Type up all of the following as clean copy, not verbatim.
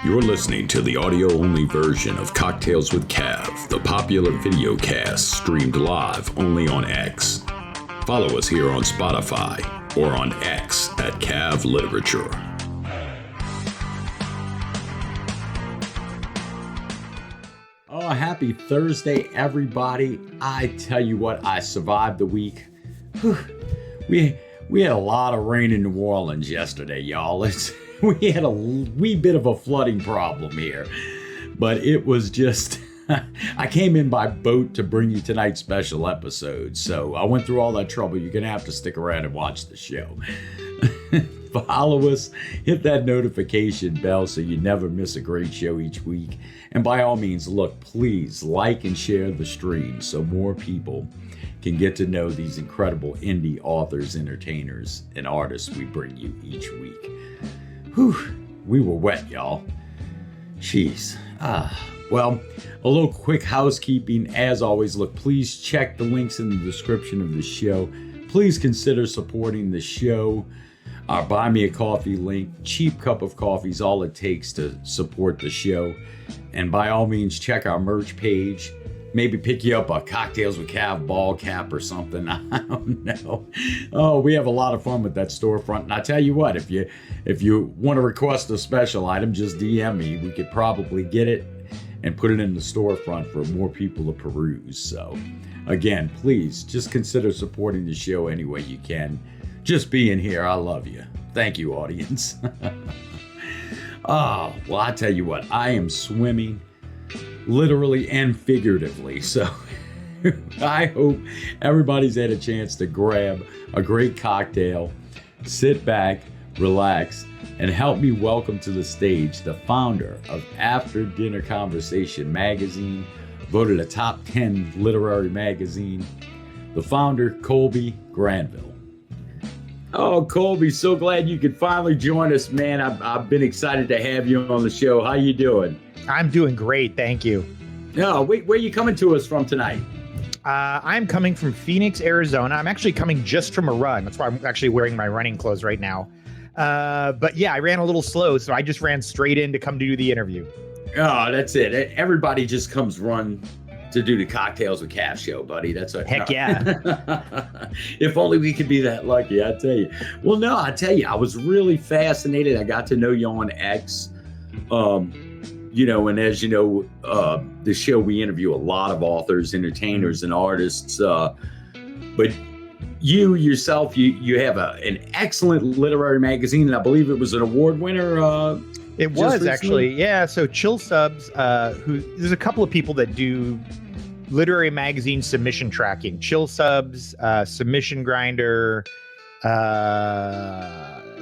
You're listening to the audio-only version of Cocktails with Cav, the popular video cast streamed live only on X. Follow us here on Spotify or on X at Cav Literature. Oh, happy Thursday, everybody. I tell you what, I survived the week. Whew. We had a lot of rain in New Orleans yesterday, y'all. We had a wee bit of a flooding problem here, but it was just, I came in by boat to bring you tonight's special episode, so I went through all that trouble. You're going to have to stick around and watch the show. Follow us, hit that notification bell so you never miss a great show each week. And by all means, look, please like and share the stream so more people can get to know these incredible indie authors, entertainers, and artists we bring you each week. Whew, we were wet, y'all. Jeez. Well, a little quick housekeeping. As always, look, please check the links in the description of the show. Please consider supporting the show. Our Buy Me a Coffee link, cheap cup of coffee is all it takes to support the show. And by all means, check our merch page. Maybe pick you up a Cocktails with Cav ball cap or something. I don't know. Oh, we have a lot of fun with that storefront. And I tell you what, if you want to request a special item, just DM me. We could probably get it and put it in the storefront for more people to peruse. So again, please just consider supporting the show any way you can. Just being here, I love you. Thank you, audience. Oh, well, I tell you what, I am swimming literally and figuratively. So I hope everybody's had a chance to grab a great cocktail, sit back, relax, and help me welcome to the stage the founder of After Dinner Conversation magazine, voted a top 10 literary magazine, the founder, Kolby Granville. Oh, Kolby, so glad you could finally join us, man. I've been excited to have you on the show. How you doing? I'm doing great, thank you. No, where are you coming to us from tonight? I'm coming from Phoenix, Arizona. I'm actually coming just from a run. That's why I'm actually wearing my running clothes right now. But yeah, I ran a little slow, so I just ran straight in to come do the interview. Oh, that's it. Everybody just comes run to do the Cocktails with Cav show, buddy. That's a heck yeah. If only we could be that lucky, I tell you. Well, no, I tell you, I was really fascinated. I got to know you on X. And as you know, the show, we interview a lot of authors, entertainers, and artists. But you yourself, you have an excellent literary magazine, and I believe it was an award winner. It was actually, yeah. So Chill Subs, there's a couple of people that do literary magazine submission tracking. Chill Subs, Submission Grinder,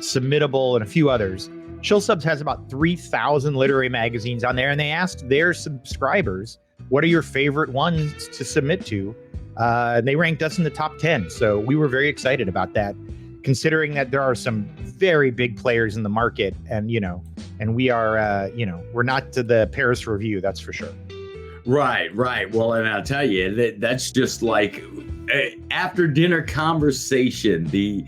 Submittable, and a few others. Chill Subs has about 3,000 literary magazines on there, and they asked their subscribers, what are your favorite ones to submit to? And they ranked us in the top 10. So we were very excited about that, considering that there are some very big players in the market, and we are, we're not to the Paris Review, that's for sure. Right. Well, and I'll tell you, that's just like After Dinner Conversation, the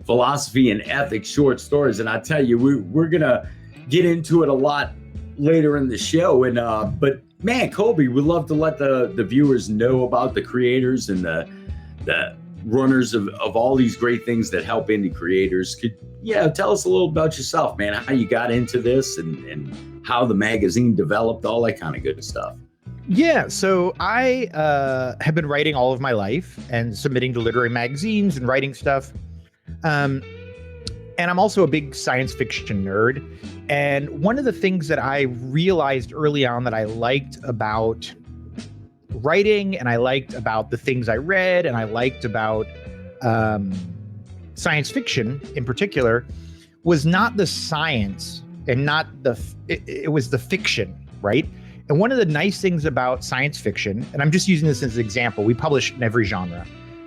philosophy and ethics short stories. And I tell you, we're going to get into it a lot later in the show. And but man, Kolby, we'd love to let the viewers know about the creators and the runners of all these great things that help indie creators. Tell us a little about yourself, man, how you got into this and how the magazine developed, all that kind of good stuff. Yeah, so I have been writing all of my life and submitting to literary magazines and writing stuff. And I'm also a big science fiction nerd. And one of the things that I realized early on that I liked about writing, and I liked about the things I read, and I liked about science fiction in particular, was not the science and not it was the fiction, right? And one of the nice things about science fiction, and I'm just using this as an example, we publish in every genre,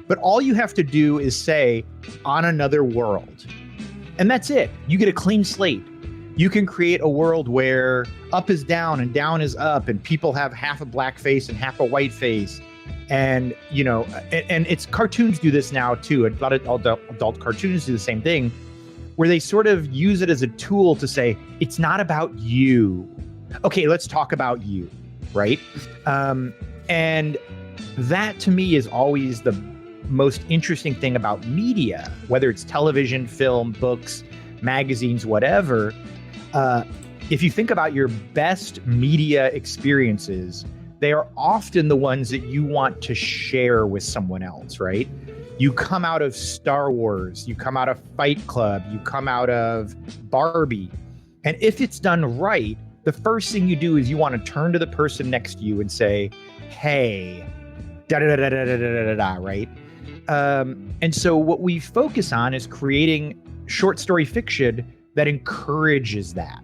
but all you have to do is say, on another world. And that's it. You get a clean slate. You can create a world where up is down and down is up, and people have half a black face and half a white face. And, and it's cartoons do this now too. A lot of adult cartoons do the same thing. where they sort of use it as a tool to say, it's not about you. Okay, let's talk about you, right? And that to me is always the most interesting thing about media, whether it's television, film, books, magazines, whatever. If you think about your best media experiences, they are often the ones that you want to share with someone else, right? You come out of Star Wars, you come out of Fight Club, you come out of Barbie. And if it's done right, the first thing you do is you want to turn to the person next to you and say, hey, da-da-da-da-da-da-da-da, right? And so what we focus on is creating short story fiction that encourages that.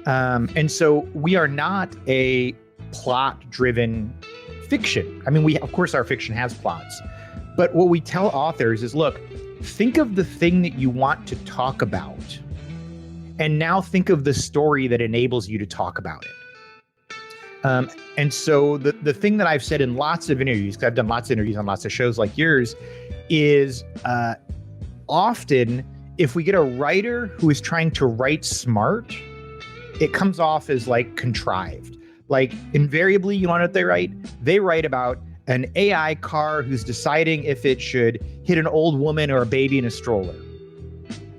And so we are not a plot-driven fiction. I mean, of course, our fiction has plots. But what we tell authors is, look, think of the thing that you want to talk about. And now think of the story that enables you to talk about it. And so the thing that I've said in lots of interviews, because I've done lots of interviews on lots of shows like yours, is often if we get a writer who is trying to write smart, it comes off as like contrived. Like invariably, you know what they write? They write about an AI car who's deciding if it should hit an old woman or a baby in a stroller.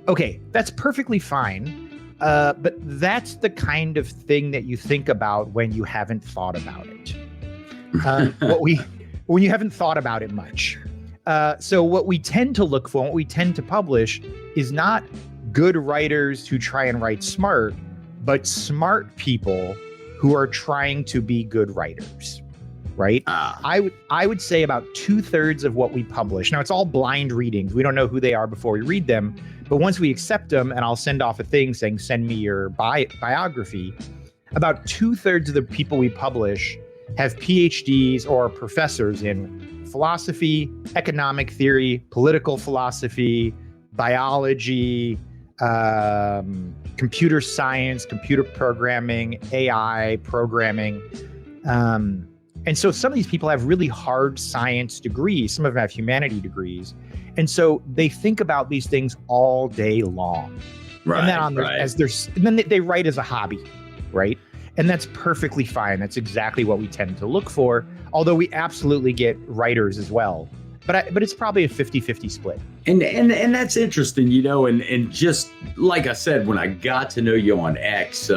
Okay, that's perfectly fine. But that's the kind of thing that you think about when you haven't thought about it. When you haven't thought about it much. So what we tend to look for, what we tend to publish is not good writers who try and write smart, but smart people who are trying to be good writers. Right? I would say about 2/3 of what we publish. Now it's all blind readings. We don't know who they are before we read them. But once we accept them, and I'll send off a thing saying, send me your biography, about 2/3 of the people we publish have PhDs or professors in philosophy, economic theory, political philosophy, biology, computer science, computer programming, AI programming. And so some of these people have really hard science degrees. Some of them have humanity degrees. And so they think about these things all day long. Right. And then they write as a hobby, right? And that's perfectly fine. That's exactly what we tend to look for. Although we absolutely get writers as well. But it's probably a 50-50 split. And that's interesting, and just like I said, when I got to know you on X,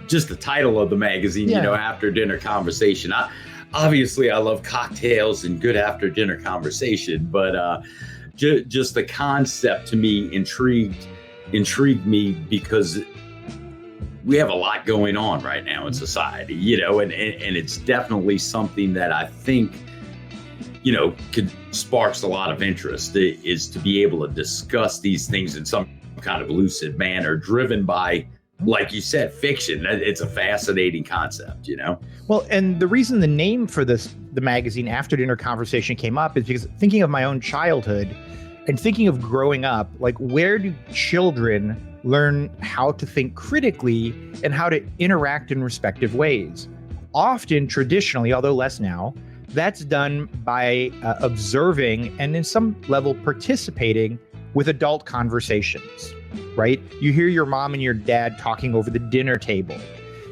just the title of the magazine, After Dinner Conversation, obviously I love cocktails and good after dinner conversation, but just the concept to me intrigued me because we have a lot going on right now in society, and it's definitely something that I think, sparks a lot of interest, is to be able to discuss these things in some kind of lucid manner, driven by, like you said, fiction. It's a fascinating concept, Well, and the reason the name for the magazine After Dinner Conversation came up is because thinking of my own childhood and thinking of growing up, like where do children learn how to think critically and how to interact in respective ways? Often, traditionally, although less now, that's done by observing and in some level participating with adult conversations, right? You hear your mom and your dad talking over the dinner table.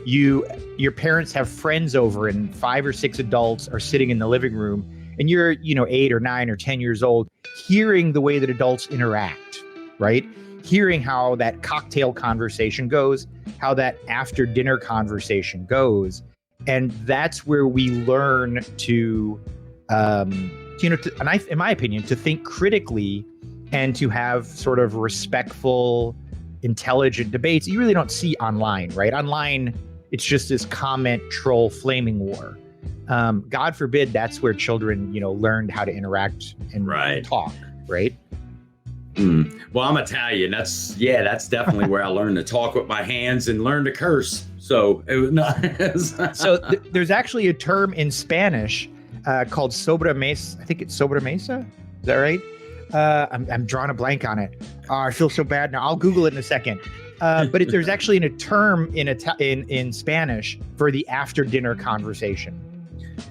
Your parents have friends over and 5 or 6 adults are sitting in the living room and you're, 8 or 9 or 10 years old, hearing the way that adults interact, right? Hearing how that cocktail conversation goes, how that after dinner conversation goes. And that's where we learn to, in my opinion, to think critically and to have sort of respectful, intelligent debates you really don't see online, right? Online, it's just this comment, troll, flaming war. God forbid that's where children, learned how to interact and talk, right? Well, I'm Italian. That's definitely where I learned to talk with my hands and learn to curse. So it was not. So there's actually a term in Spanish called sobremesa. I think it's sobremesa. Is that right? I'm drawing a blank on it. Oh, I feel so bad now. I'll Google it in a second. But there's actually a term in Spanish for the after dinner conversation.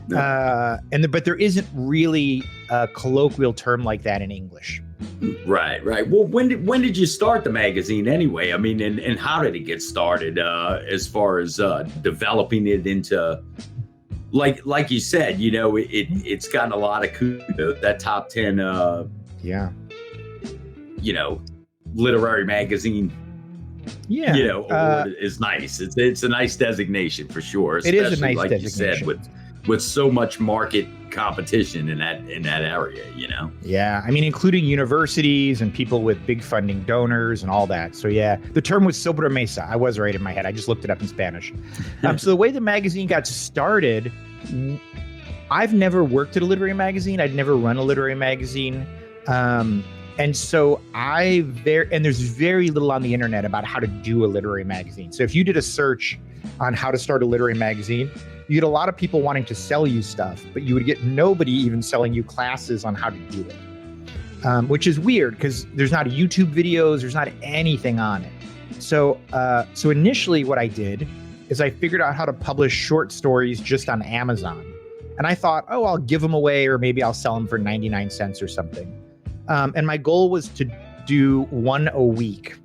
But there isn't really a colloquial term like that in English. Right, right. Well, when did you start the magazine anyway? I mean, and how did it get started as far as developing it into like you said, it's gotten a lot of kudos. That top 10 Yeah. Literary magazine Yeah. award is nice. It's a nice designation for sure. It is a nice like designation. you said, with so much market competition in that area, Yeah, I mean, including universities and people with big funding donors and all that. So yeah, the term was sobremesa. I was right in my head. I just looked it up in Spanish. So the way the magazine got started, I've never worked at a literary magazine. I'd never run a literary magazine. And so there's very little on the internet about how to do a literary magazine. So if you did a search on how to start a literary magazine, you get a lot of people wanting to sell you stuff, but you would get nobody even selling you classes on how to do it, which is weird because there's not YouTube videos, there's not anything on it. So initially what I did is I figured out how to publish short stories just on Amazon. And I thought, I'll give them away, or maybe I'll sell them for 99 cents or something. And my goal was to do one a week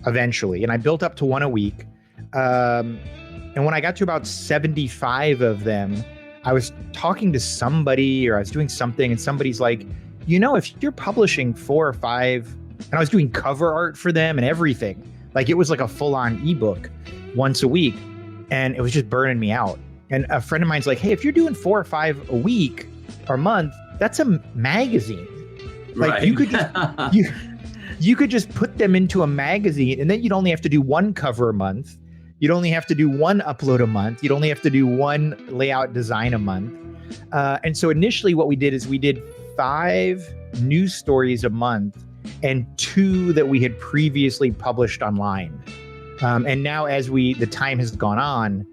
eventually. And I built up to one a week. And when I got to about 75 of them, I was talking to somebody, or I was doing something, and somebody's like, if you're publishing 4 or 5, and I was doing cover art for them and everything, like it was like a full-on ebook once a week, and it was just burning me out. And a friend of mine's like, hey, if you're doing 4 or 5 a week or a month, that's a magazine. Like right. you could just you could just put them into a magazine, and then you'd only have to do one cover a month. You'd only have to do one upload a month. You'd only have to do one layout design a month. And so initially what we did is we did 5 news stories a month and 2 that we had previously published online. And now as the time has gone on,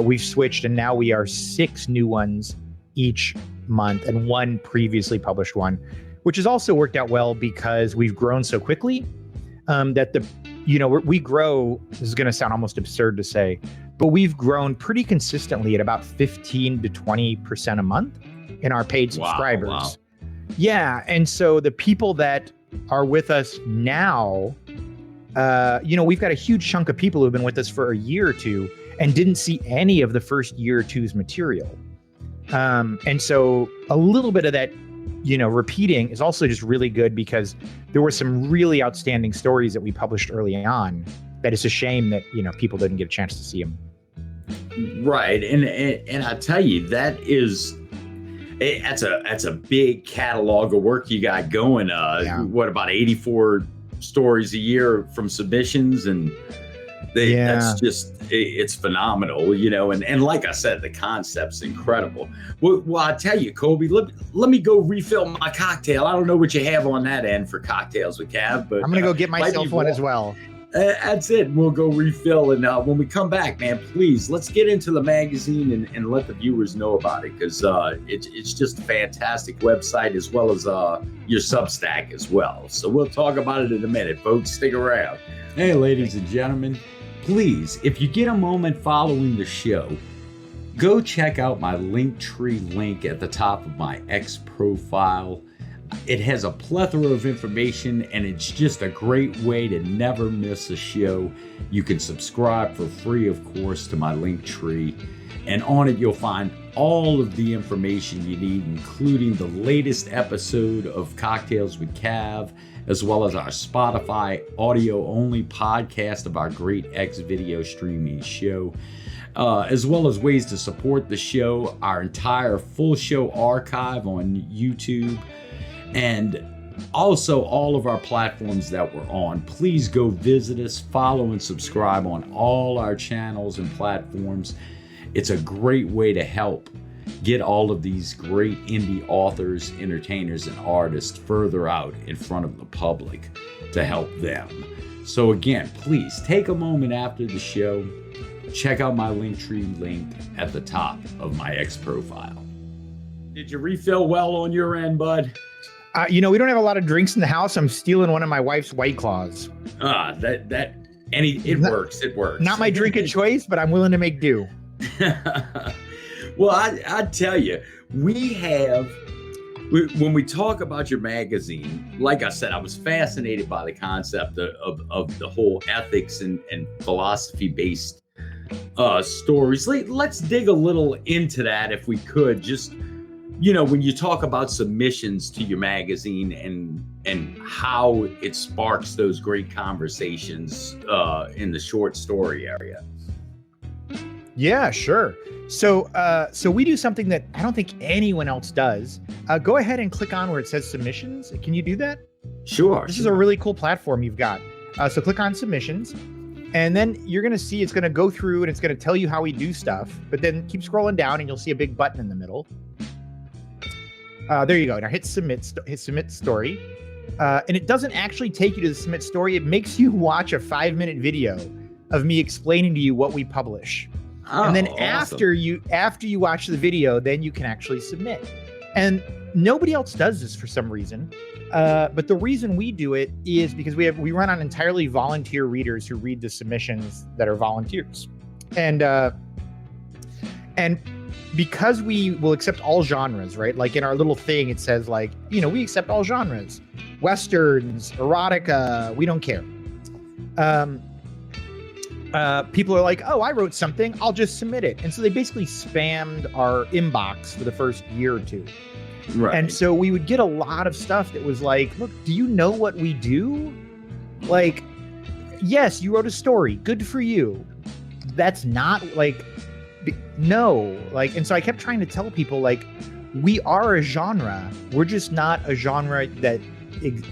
we've switched, and now we are 6 new ones each month and 1 previously published one, which has also worked out well because we've grown so quickly that we grow, this is going to sound almost absurd to say, but we've grown pretty consistently at about 15 to 20% a month in our paid subscribers. Wow. Yeah. And so the people that are with us now, we've got a huge chunk of people who've been with us for a year or 2 and didn't see any of the first year or 2's material. And so a little bit of that, repeating is also just really good because there were some really outstanding stories that we published early on that it's a shame that, people didn't get a chance to see them. Right. And I tell you, that's a big catalog of work you got going. What, about 84 stories a year from submissions, and that's just, it's phenomenal, and like I said, the concept's incredible. Well, I tell you, Kolby, let me go refill my cocktail. I don't know what you have on that end for Cocktails with Cav, but I'm going to go get myself one as well. That's it. We'll go refill. And when we come back, man, please, let's get into the magazine and let the viewers know about it, because it's just a fantastic website, as well as your Substack as well. So we'll talk about it in a minute, folks. Stick around. Hey, ladies and gentlemen, please, if you get a moment following the show, go check out my Linktree link at the top of my X profile. It has a plethora of information, and it's just a great way to never miss a show. You can subscribe for free, of course, to my Linktree, and on it you'll find all of the information you need, including the latest episode of Cocktails with Cav, as well as our Spotify audio-only podcast of our great X video streaming show, as well as ways to support the show, our entire full show archive on YouTube, and also all of our platforms that we're on. Please go visit us, follow and subscribe on all our channels and platforms. It's a great way to help get all of these great indie authors, entertainers, and artists further out in front of the public to help them. So again, please take a moment after the show, check out my Linktree link at the top of my X profile. Did you refill well on your end, bud? We don't have a lot of drinks in the house. I'm stealing one of my wife's White Claws. It works. It works. Not my drink of choice, but I'm willing to make do. Well, I tell you, we have when we talk about your magazine, like I said, I was fascinated by the concept of the whole ethics and philosophy based stories. Let's dig a little into that if we could. Just, when you talk about submissions to your magazine and how it sparks those great conversations in the short story area. Yeah, sure. So we do something that I don't think anyone else does. Go ahead and click on where it says submissions. Can you do that? Sure. This is a really cool platform you've got. So click on submissions, and then you're going to see it's going to go through and it's going to tell you how we do stuff. But then keep scrolling down and you'll see a big button in the middle. There you go. Now hit submit story. And it doesn't actually take you to the submit story. It makes you watch a 5-minute video of me explaining to you what we publish. Oh, and then awesome. after you watch the video, then you can actually submit. And nobody else does this for some reason. But the reason we do it is because we run on entirely volunteer readers who read the submissions that are volunteers. And because we will accept all genres, right? Like in our little thing, it says like, we accept all genres, Westerns, erotica, we don't care. People are like, oh, I wrote something, I'll just submit it. And so they basically spammed our inbox for the first year or two. Right. And so we would get a lot of stuff that was like, look, do you know what we do? Like, yes, you wrote a story, good for you. That's not like, no. Like, and so I kept trying to tell people, like, we are a genre. We're just not a genre that,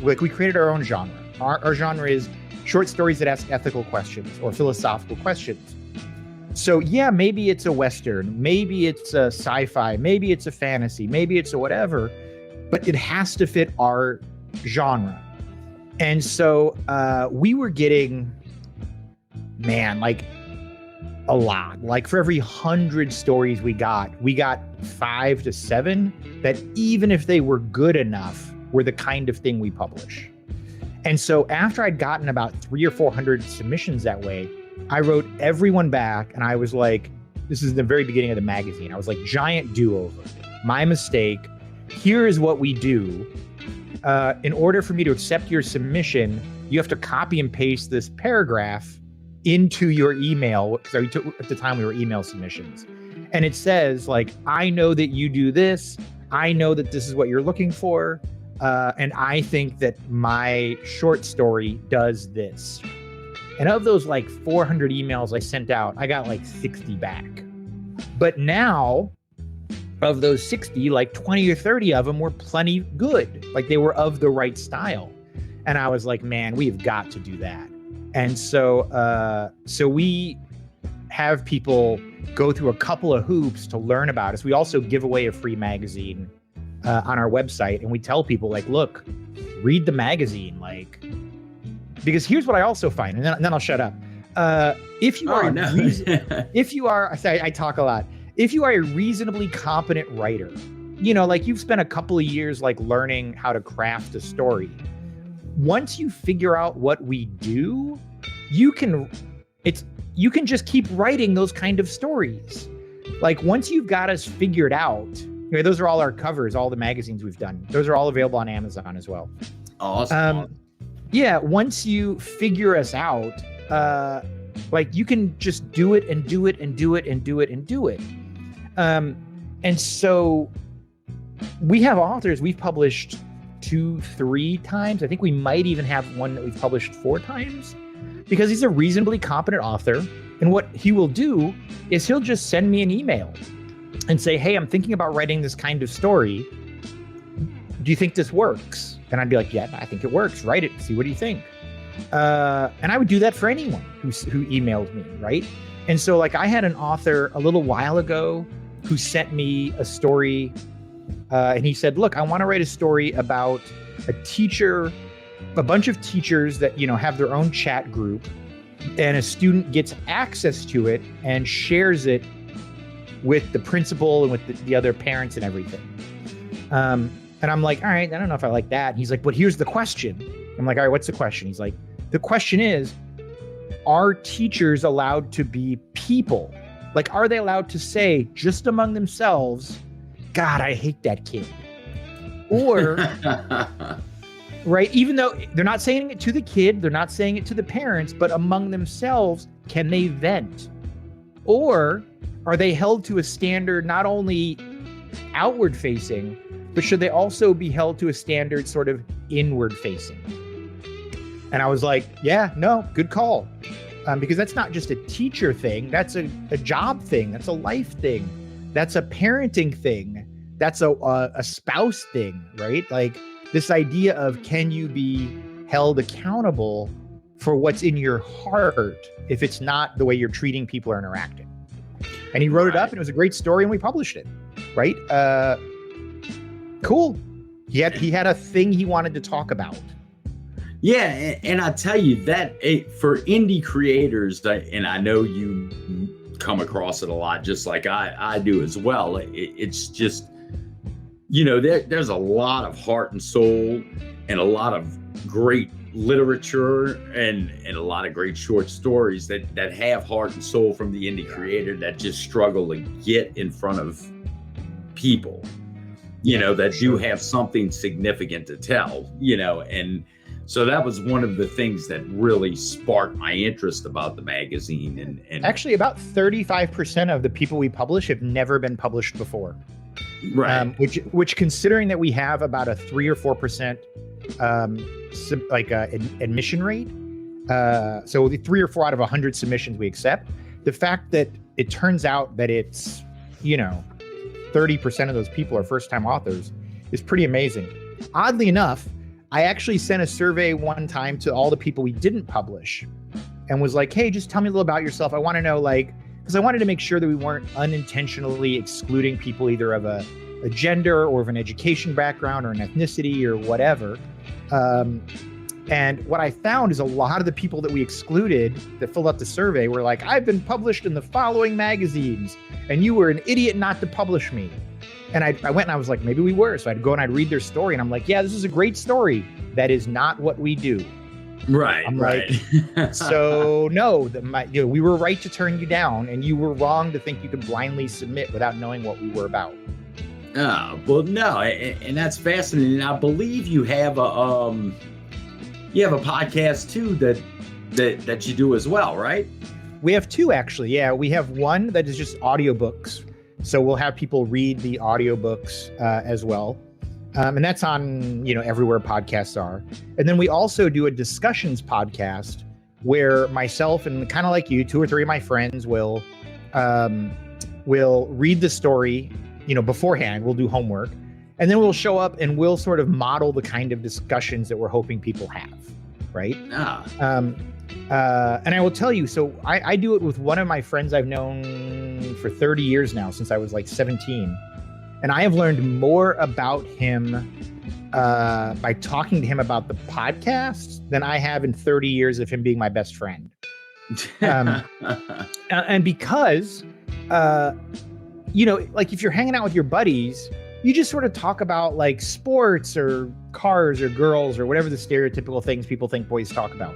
like, we created our own genre. Our genre is short stories that ask ethical questions or philosophical questions. So yeah, maybe it's a Western, maybe it's a sci-fi, maybe it's a fantasy, maybe it's a whatever, but it has to fit our genre. And so we were getting, like a lot. Like for every 100 stories we got 5 to 7 that even if they were good enough, were the kind of thing we publish. And so after I'd gotten about 300 or 400 submissions that way, I wrote everyone back and I was like, this is the very beginning of the magazine. I was like, giant do-over, my mistake. Here is what we do. In order for me to accept your submission, you have to copy and paste this paragraph into your email. So at the time we were email submissions. And it says like, I know that you do this. I know that this is what you're looking for. And I think that my short story does this. And of those like 400 emails I sent out, I got like 60 back. But now, of those 60, like 20 or 30 of them were plenty good. Like they were of the right style. And I was like, man, we've got to do that. And so we have people go through a couple of hoops to learn about us. We also give away a free magazine on our website. And we tell people like, look, read the magazine. Like, because here's what I also find, and then I'll shut up. If you are, I talk a lot. If you are a reasonably competent writer, like you've spent a couple of years like learning how to craft a story. Once you figure out what we do, you can just keep writing those kind of stories. Like once you've got us figured out, those are all our covers, all the magazines we've done. Those are all available on Amazon as well. Awesome. Yeah, once you figure us out, like you can just do it and do it and do it and do it and do it. And so we have authors we've published 2-3 times. I think we might even have one that we've published 4 times because he's a reasonably competent author. And what he will do is he'll just send me an email and say, hey, I'm thinking about writing this kind of story. Do you think this works? And I'd be like, yeah, I think it works. Write it. See, what do you think? And I would do that for anyone who emailed me, right? And so like I had an author a little while ago who sent me a story and he said, look, I want to write a story about a bunch of teachers that, have their own chat group and a student gets access to it and shares it with the principal and with the other parents and everything. And I'm like, all right, I don't know if I like that. And he's like, but here's the question. I'm like, all right, what's the question? He's like, the question is, are teachers allowed to be people? Like, are they allowed to say just among themselves, God, I hate that kid? Or, right, even though they're not saying it to the kid, they're not saying it to the parents, but among themselves, can they vent? Or are they held to a standard not only outward facing, but should they also be held to a standard sort of inward facing? And I was like, yeah, no, good call. Because that's not just a teacher thing. That's a job thing. That's a life thing. That's a parenting thing. That's a spouse thing, right? Like this idea of, can you be held accountable for what's in your heart if it's not the way you're treating people or interacting? And he wrote it up, and it was a great story, and we published it, right? Cool. He had a thing he wanted to talk about. Yeah, and I tell you that for indie creators, and I know you come across it a lot, just like I do as well. It's just, there's a lot of heart and soul and a lot of great literature and a lot of great short stories that have heart and soul from the indie creator that just struggle to get in front of people, that do have something significant to tell, and so that was one of the things that really sparked my interest about the magazine. And actually, about 35% of the people we publish have never been published before. Right. Which considering that we have about a 3 or 4% admission rate, so the 3 or 4 out of 100 submissions we accept, the fact that it turns out that it's 30% of those people are first-time authors is pretty amazing. Oddly enough, I actually sent a survey one time to all the people we didn't publish and was like, hey, just tell me a little about yourself. I want to know, because I wanted to make sure that we weren't unintentionally excluding people either of a gender or of an education background or an ethnicity or whatever. And what I found is a lot of the people that we excluded that filled out the survey were like, I've been published in the following magazines and you were an idiot not to publish me. And I went and I was like, maybe we were. So I'd go and I'd read their story and I'm like, yeah, this is a great story. That is not what we do. Right. I'm right. like, so no, we were right to turn you down and you were wrong to think you could blindly submit without knowing what we were about. Oh, well, no. And that's fascinating. I believe you have a podcast too that you do as well, right? We have 2 actually. Yeah, we have one that is just audiobooks. So we'll have people read the audiobooks as well. And that's on, everywhere podcasts are. And then we also do a discussions podcast where myself and kind of like you, 2 or 3 of my friends will read the story, beforehand. We'll do homework. And then we'll show up and we'll sort of model the kind of discussions that we're hoping people have, right? And I will tell you, so I do it with one of my friends I've known for 30 years now, since I was like 17. And I have learned more about him by talking to him about the podcast than I have in 30 years of him being my best friend. And because, if you're hanging out with your buddies, you just sort of talk about like sports or cars or girls or whatever the stereotypical things people think boys talk about.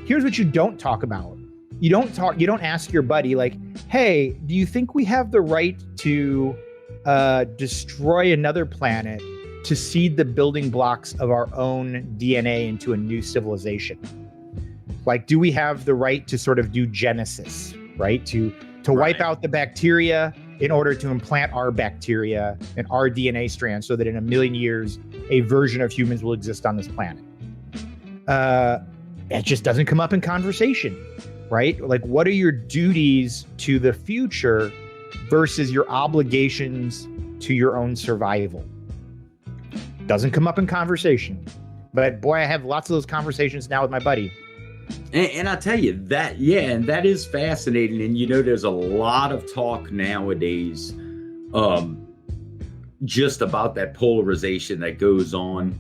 Here's what you don't talk about. You don't ask your buddy like, hey, do you think we have the right to destroy another planet to seed the building blocks of our own DNA into a new civilization? Like, do we have the right to sort of do genesis, right? To wipe out the bacteria in order to implant our bacteria and our DNA strand so that in 1 million years, a version of humans will exist on this planet. It just doesn't come up in conversation, right? Like, what are your duties to the future versus your obligations to your own survival? Doesn't come up in conversation. But boy, I have lots of those conversations now with my buddy. And I tell you that, and that is fascinating. And, there's a lot of talk nowadays just about that polarization that goes on,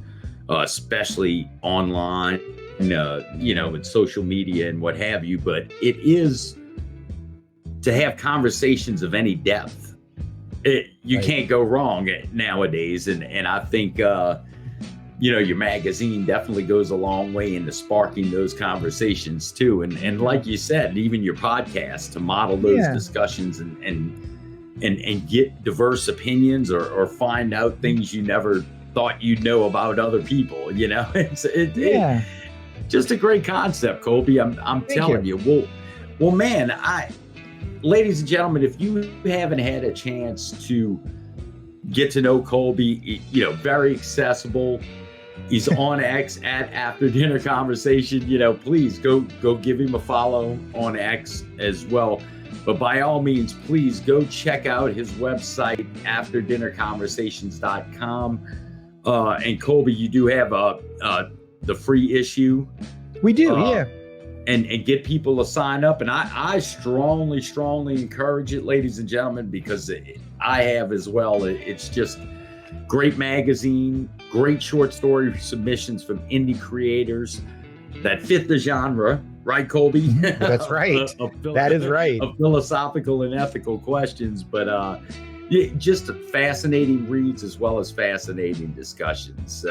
especially online, with social media and what have you. But it is to have conversations of any depth. You can't go wrong nowadays. And I think, your magazine definitely goes a long way into sparking those conversations too. And like you said, even your podcast to model those discussions and get diverse opinions or find out things you never thought you'd know about other people. It's just a great concept, Kolby. I'm telling you. Well, man, ladies and gentlemen, if you haven't had a chance to get to know Kolby, very accessible. He's on X at After Dinner Conversation. Please go give him a follow on X as well. But by all means, please go check out his website, afterdinnerconversations.com. And Kolby, you do have the free issue. We do, yeah. And get people to sign up. And I strongly, strongly encourage it, ladies and gentlemen, because I have as well. It's just great magazine, great short story submissions from indie creators that fit the genre, right, Kolby? That's right. That is right. Of philosophical and ethical questions, but just fascinating reads as well as fascinating discussions.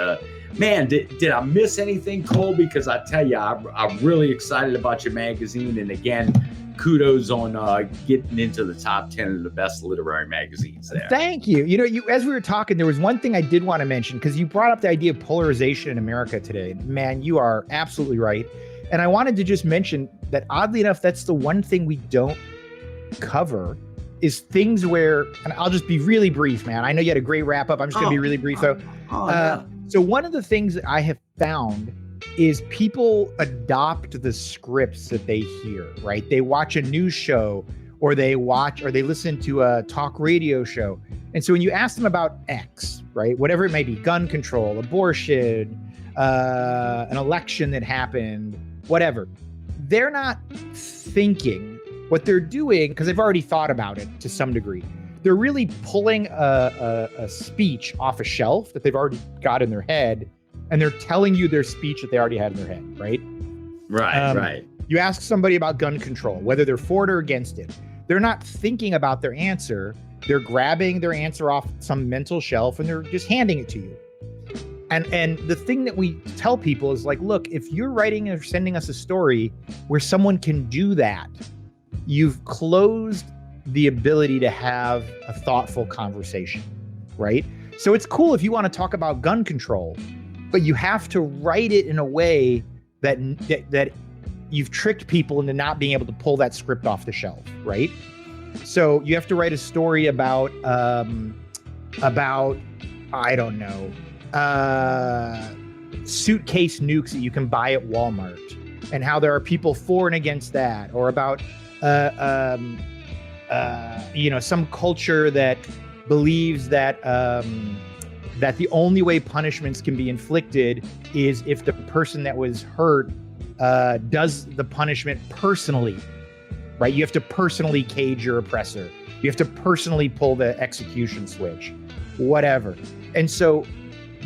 Man, did I miss anything, Kolby? Because I tell you, I'm really excited about your magazine. And again, kudos on getting into the top 10 of the best literary magazines there. Thank you. You as we were talking, there was one thing I did want to mention, because you brought up the idea of polarization in America today. Man, you are absolutely right. And I wanted to just mention that, oddly enough, that's the one thing we don't cover, is things where, and I'll just be really brief, man. I know you had a great wrap up. I'm just going to be really brief, though. So one of the things that I have found is people adopt the scripts that they hear, right? They watch a news show, or they listen to a talk radio show. And so when you ask them about X, right, whatever it may be, gun control, abortion, an election that happened, whatever, they're not thinking. What they're doing, because they've already thought about it to some degree, they're really pulling a speech off a shelf that they've already got in their head, and they're telling you their speech that they already had in their head, right? Right. You ask somebody about gun control, whether they're for it or against it. They're not thinking about their answer. They're grabbing their answer off some mental shelf, and they're just handing it to you. And the thing that we tell people is like, look, if you're writing or sending us a story where someone can do that, you've closed the ability to have a thoughtful conversation, right? So it's cool if you want to talk about gun control, but you have to write it in a way that you've tricked people into not being able to pull that script off the shelf, right? So you have to write a story about I don't know, suitcase nukes that you can buy at Walmart, and how there are people for and against that, or about some culture that believes that that the only way punishments can be inflicted is if the person that was hurt does the punishment personally, right? You have to personally cage your oppressor. You have to personally pull the execution switch, whatever. And so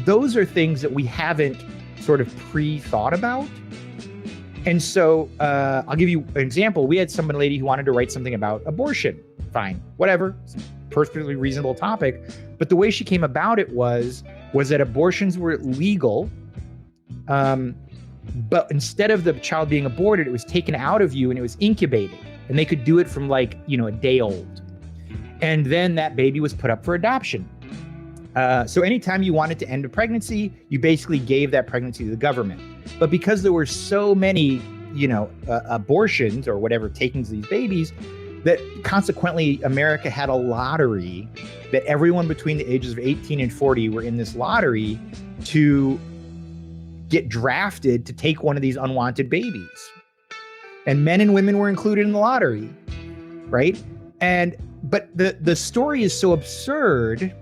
those are things that we haven't sort of pre-thought about. And so I'll give you an example. We had some lady who wanted to write something about abortion. Fine, whatever, perfectly reasonable topic. But the way she came about it was that abortions were legal, but instead of the child being aborted, it was taken out of you and it was incubated. And they could do it from a day old. And then that baby was put up for adoption. So anytime you wanted to end a pregnancy, you basically gave that pregnancy to the government. But because there were so many, abortions or whatever, takings of these babies, that consequently America had a lottery that everyone between the ages of 18 and 40 were in this lottery to get drafted to take one of these unwanted babies. And men and women were included in the lottery, right? But the story is so absurd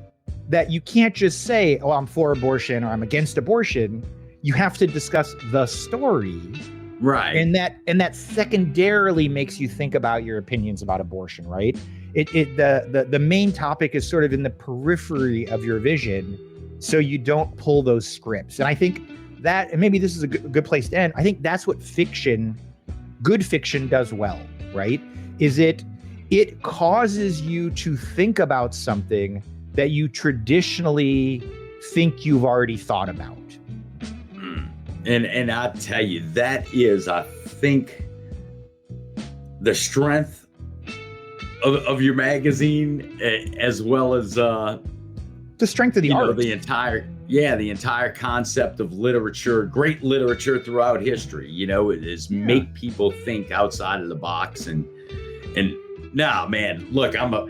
that you can't just say, oh, I'm for abortion or I'm against abortion. You have to discuss the story. Right. And that secondarily makes you think about your opinions about abortion, right? The main topic is sort of in the periphery of your vision, so you don't pull those scripts. And I think that, and maybe this is a good place to end, I think that's what good fiction does well, right? Is it causes you to think about something that you traditionally think you've already thought about. And I tell you, that is, I think, the strength of your magazine, as well as the strength of the art. The entire, the entire concept of literature, great literature throughout history, is make people think outside of the box. And nah, man, look, I'm a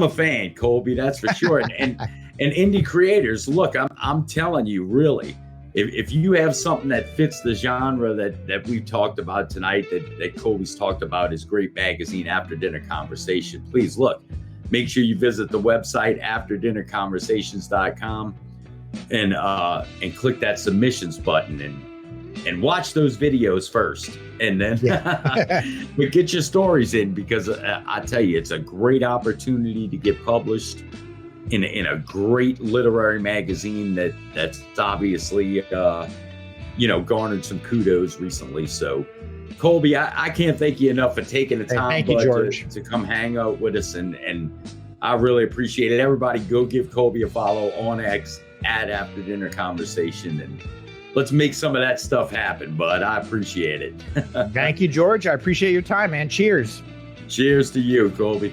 fan, Kolby, that's for sure. And indie creators, look, I'm telling you, really, if you have something that fits the genre that we've talked about tonight, that Kolby's talked about, his great magazine, After Dinner Conversation, please look, make sure you visit the website, afterdinnerconversations.com, and click that submissions button and watch those videos first, and then but get your stories in, because I tell you, it's a great opportunity to get published in a great literary magazine that's obviously garnered some kudos recently. So Kolby, I can't thank you enough for taking the time, thank you, George, to come hang out with us, and I really appreciate it. Everybody go give Kolby a follow on X at After Dinner Conversation, and let's make some of that stuff happen, bud. I appreciate it. Thank you, George. I appreciate your time, man. Cheers. Cheers to you, Kolby.